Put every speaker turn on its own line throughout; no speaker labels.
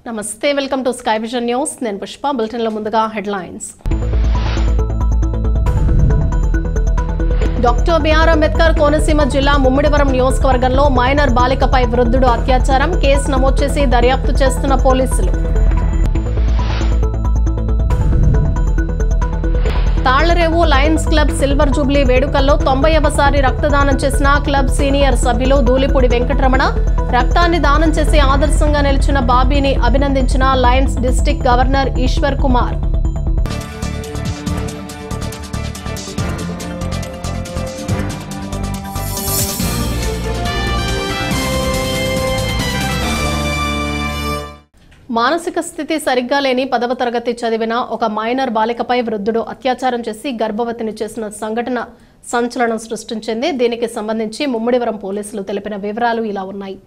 నమస్తే welcome to Sky vision News నేను Pushpa bulletin లో ముందుగా headlines doctor BR Ambedkar Konaseema జిల్లా ముమ్మిడివరం నియోజకవర్గంలో మైనర్ బాలికపై వృద్ధుడు అత్యాచారం కేసు నమోదు చేసి దర్యాప్తు చేస్తున్న పోలీసులు Thallarevu Lions club silver Jubilee వేడుకల్లో 90వ రక్తదానం చేసిన క్లబ్ సీనియర్ సభ్యులు దూలిపూడి వెంకటరమణ రక్తాన్ని దానం చేసి ఆదర్శంగా నిలిచిన బాబీని అభినందించిన lions district governor Eshwar Kumar మానసిక స్థితి సరిగ్గా లేని 10వ తరగతి చదివిన ఒక మైనర్ బాలికపై వృద్ధుడు అత్యాచారం చేసి గర్భవతిని చేసిన సంఘటన సంచలనం సృష్టించింది. దీనికి సంబంధించి ముమ్మిడివరం పోలీసులు తెలిపిన వివరాలు ఇలా ఉన్నాయి.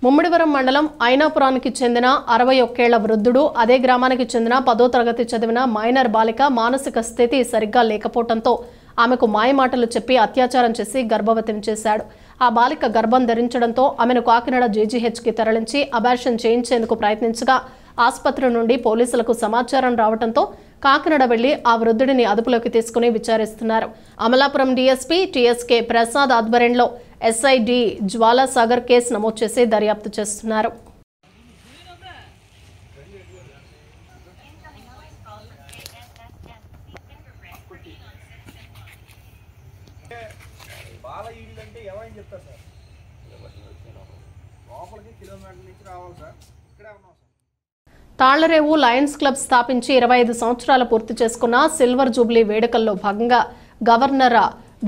ముమ్మిడివరం మండలం ఐనాపురానికి చెందిన 61 ఏళ్ల వృద్ధుడు అదే గ్రామానికి చెందిన 10వ తరగతి చదివిన మైనర్ బాలిక మానసిక స్థితి సరిగ్గా లేకపోవడంతో ఆమెకు మాయమాటలు చెప్పి అత్యాచారం చేసి గర్భవతిని చేశాడు. ఆ బాలిక గర్భం ధరించడంతో ఆమెను కాకినాడ జీజీహెచ్కి తరలించి అబార్షన్ చేయించేందుకు ప్రయత్నించగా ఆసుపత్రి నుండి పోలీసులకు సమాచారం రావడంతో కాకినాడ వెళ్లి ఆ వృద్ధుడిని అదుపులోకి తీసుకుని విచారిస్తున్నారు. అమలాపురం డీఎస్పీ టీఎస్కే ప్రసాద్ ఆధ్వర్యంలో ఎస్ఐ డి జ్వాలాసాగర్ కేసు నమోదు చేసి దర్యాప్తు చేస్తున్నారు. తాళ్లరేవు లయన్స్ క్లబ్ స్థాపించి 25 సంవత్సరాలు పూర్తి చేసుకున్న సిల్వర్ జూబ్లీ వేడుకల్లో భాగంగా గవర్నర్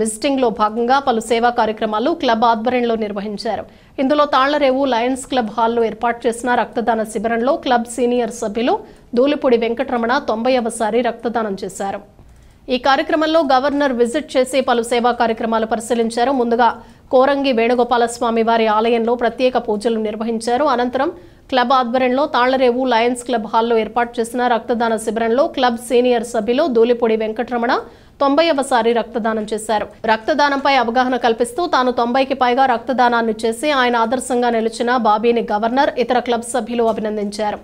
విజిటింగ్ లో భాగంగా పలు సేవా కార్యక్రమాలు క్లబ్ ఆధ్వర్యంలో నిర్వహించారు. ఇందులో తాళ్లరేవు లయన్స్ క్లబ్ హాల్లో ఏర్పాటు చేసిన రక్తదాన శిబిరంలో క్లబ్ సీనియర్ సభ్యులు దూలిపూడి వెంకటరమణ 90వ రక్తదానం చేశారు. ఈ కార్యక్రమంలో గవర్నర్ విజిట్ చేసి పలు సేవా కార్యక్రమాలు పరిశీలించారు. ముందుగా కోరంగి వేణుగోపాలస్వామి వారి ఆలయంలో ప్రత్యేక పూజలు నిర్వహించారు. అనంతరం క్లబ్ ఆధ్వర్యంలో తాళ్లరేవు లయన్స్ క్లబ్ హాల్లో ఏర్పాటు చేసిన రక్తదాన శిబిరంలో క్లబ్ సీనియర్ సభ్యులు దూలిపూడి వెంకటరమణ 90వ రక్తదానం చేశారు. రక్తదానంపై అవగాహన కల్పిస్తూ తాను 90కి పైగా రక్తదానాన్ని చేసి ఆయన ఆదర్శంగా నిలిచిన బాబీని గవర్నర్ ఇతర క్లబ్ సభ్యులు అభినందించారు.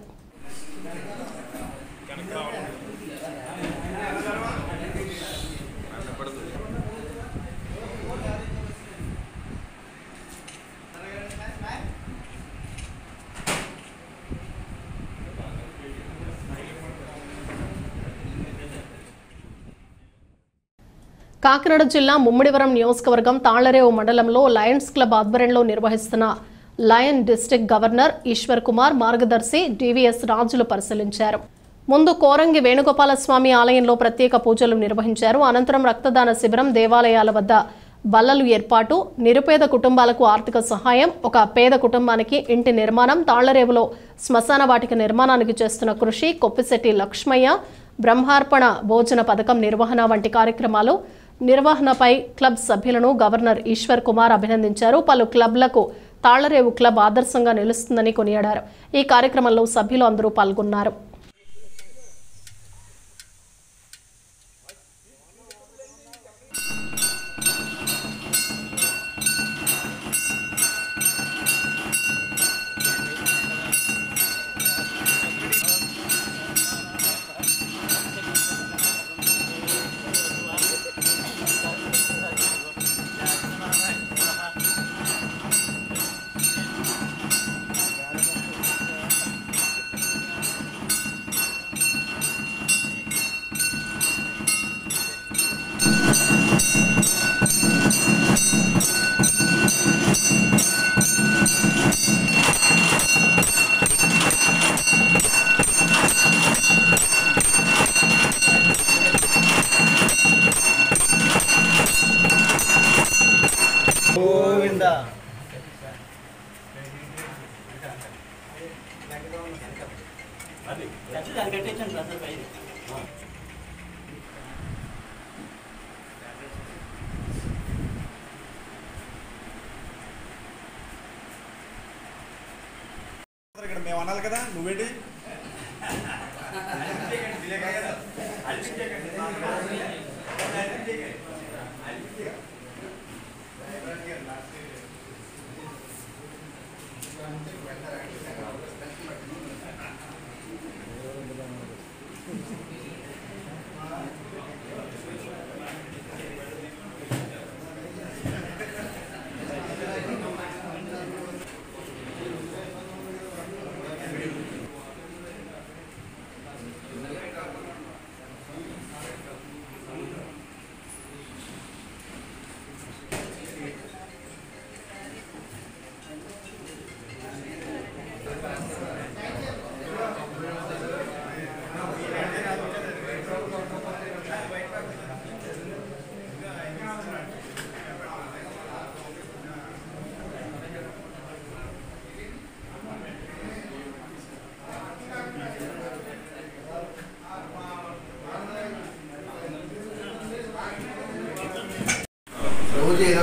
కాకినాడ జిల్లా ముమ్మిడివరం నియోజకవర్గం తాళ్లరేవు మండలంలో లయన్స్ క్లబ్ ఆధ్వర్యంలో నిర్వహిస్తున్న lion district governor Eshwar Kumar మార్గదర్శి డివిఎస్ రాజులు పరిశీలించారు. ముందు కోరంగి వేణుగోపాలస్వామి ఆలయంలో ప్రత్యేక పూజలు నిర్వహించారు. అనంతరం రక్తదాన శిబిరం, దేవాలయాల వద్ద బల్లలు ఏర్పాటు, నిరుపేద కుటుంబాలకు ఆర్థిక సహాయం, ఒక పేద కుటుంబానికి ఇంటి నిర్మాణం, తాళ్లరేవులో శ్మశాన వాటిక నిర్మాణానికి చేస్తున్న కృషి, కొప్పిశెట్టి లక్ష్మయ్య బ్రహ్మార్పణ భోజన పథకం నిర్వహణ వంటి కార్యక్రమాలు నిర్వహణపై క్లబ్ సభ్యులను గవర్నర్ ఈశ్వర్ కుమార్ అభినందించారు. పలు క్లబ్లకు తాళ్లరేవు క్లబ్ ఆదర్శంగా నిలుస్తుందని కొనియాడారు. ఈ కార్యక్రమంలో సభ్యులు అందరూ పాల్గొన్నారు.
ఇక్కడ మేము అనాలి కదా, నువ్వేంటి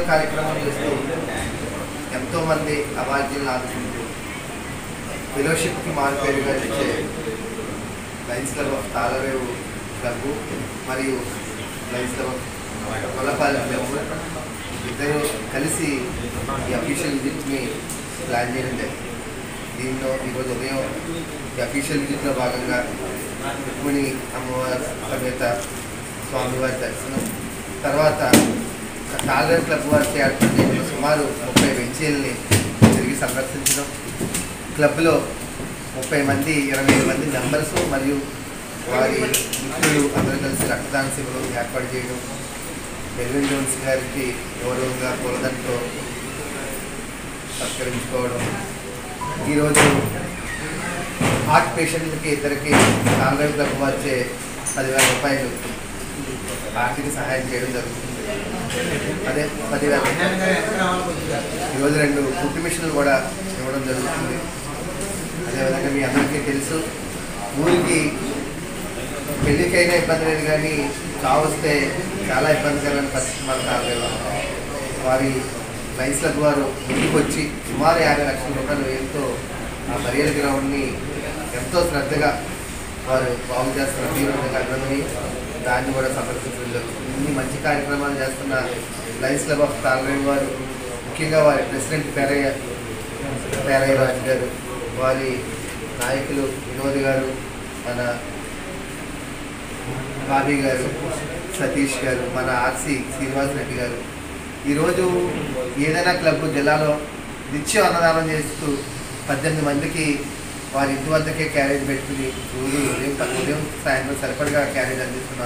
కార్యక్రమాలు చేస్తూ ఎంతోమంది అవార్డులను ఆదుకుంటూ ఫెలోషిప్కి మారుపేరుగా తెచ్చే Lions club of Tallarevu club మరియు లయన్స్ క్లబ్ ఆఫ్ కొలపాలి క్లబ్ ఇద్దరు కలిసి ఈ అఫీషియల్ విజిట్ని ప్లాన్ చేయడం జరిగింది. దీనిలో ఈరోజు ఉదయం ఈ అఫీషియల్ విజిట్లో భాగంగా రుక్మిణి అమ్మవారి సమేత స్వామివారి దర్శనం, తర్వాత తాళరేవు క్లబ్ వారికి ఏర్పాటు చేసిన సుమారు 30 బెంచీలని తిరిగి సందర్శించడం, క్లబ్లో 30 మంది 25 మంది మెంబర్స్ మరియు వారి మిత్రులు అందరూ కలిసి రక్తదాన శిబిరం ఏర్పాటు చేయడం, మెల్విన్ జోన్స్ గారికి గౌరవంగా పూలదండతో సత్కరించుకోవడం, ఈరోజు హార్ట్ పేషెంట్లకి ఇద్దరికి తాళరేవు క్లబ్ వారిచే 10,000 రూపాయలు ఆర్థిక సహాయం చేయడం జరుగుతుంది. అదే 10,000 ఈరోజు 2 కుట్టు మిషన్లు కూడా ఇవ్వడం జరుగుతుంది. అదేవిధంగా మీ అందరికీ తెలుసు, ఊరికి పెళ్ళికైనా ఇబ్బంది లేదు కానీ చావొస్తే చాలా ఇబ్బందికరమైన పరిస్థితి మన తాళరేవు. వారి లయన్స్ క్లబ్ వారు ముందుకు వచ్చి సుమారు 50 లక్షల రూపాయల వ్యయంతో ఆ బరియల్ గ్రౌండ్ని ఎంతో శ్రద్ధగా వారు బాగు చేస్తున్న తీవ్రంగా అర్థమని దాన్ని కూడా సందర్శించడం జరుగుతుంది. ఇన్ని మంచి కార్యక్రమాలు చేస్తున్న లయన్స్ క్లబ్ ఆఫ్ తాళరేవు వారు, ముఖ్యంగా వారి ప్రెసిడెంట్ పేరయ్య రాజు గారు, వారి నాయకులు వినోద్ గారు, మన బాబీ గారు, సతీష్ గారు, మన ఆర్సి శ్రీనివాస్ రెడ్డి గారు, ఈరోజు ఏదైనా క్లబ్ జిల్లాలో నిత్యం అన్నదానం చేస్తూ 18 మందికి వారి ఇంటి వద్దకే క్యారేజ్ పెట్టుకుని రోజు ఉదయం సాయంత్రం సరిపడగా క్యారేజ్ అందిస్తున్న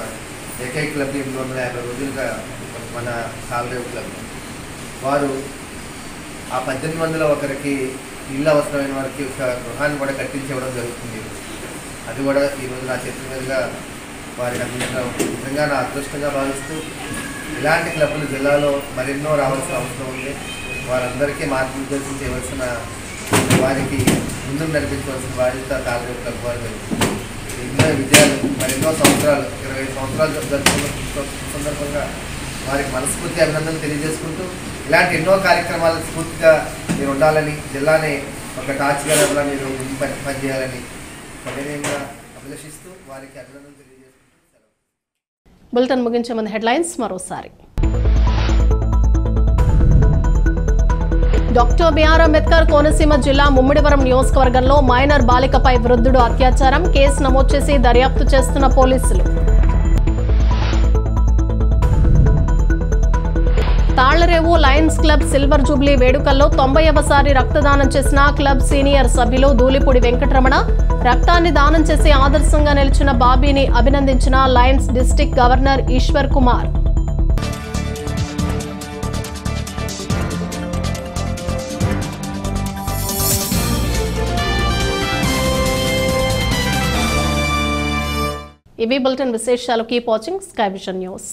ఏకైక క్లబ్ 850 రోజులుగా మన తాళరేవు క్లబ్. వారు ఆ 18 మందిలో ఒకరికి ఇల్లు అవసరమైన వారికి ఒక గృహాన్ని కూడా కట్టించివ్వడం జరుగుతుంది. అది కూడా ఈరోజు నా చేతుల మీదుగా వారికి అందించడం నిజంగా నా అదృష్టంగా భావిస్తూ, ఇలాంటి క్లబ్లు జిల్లాలో మరెన్నో రావాల్సిన అవసరం ఉంది. వారందరికీ మార్గనిర్దేశం చేయవలసిన, వారికి ముందుకు నడిపించవలసిన బాధ్యత తాళరేవు క్లబ్ వారు. ఎన్నో విజయాలు మరెన్నో సంవత్సరాలు 25 సంవత్సరాలు జరుపుకున్న సందర్భంగా వారికి మనస్ఫూర్తి అభినందనలు తెలియజేసుకుంటూ, ఇలాంటి ఎన్నో కార్యక్రమాలకు స్ఫూర్తిగా మీరు ఉండాలని, జిల్లానే ఒక టార్చ్ గేర్లా మీరు పనిచేయాలని సవినయంగా అభిలషిస్తూ వారికి అభినందనలు తెలియజేసుకుంటూ
బులెటిన్ ముగించే ముందు హెడ్లైన్స్ మరోసారి. డాక్టర్ బిఆర్ అంబేద్కర్ కోనసీమ జిల్లా ముమ్మిడివరం నియోజకవర్గంలో మైనర్ బాలికపై వృద్ధుడు అత్యాచారం, కేసు నమోదు చేసి దర్యాప్తు చేస్తున్న పోలీసులు. Thallarevu Lions club silver Jubilee వేడుకల్లో 90వ రక్తదానం చేసిన క్లబ్ సీనియర్ సభ్యులు దూలిపూడి వెంకటరమణ. రక్తాన్ని దానం చేసి ఆదర్శంగా నిలిచిన బాబీని అభినందించిన lions district governor Eshwar Kumar. ఇవి బులెటిన్ విశేషాలు. Keep watching sky vision news.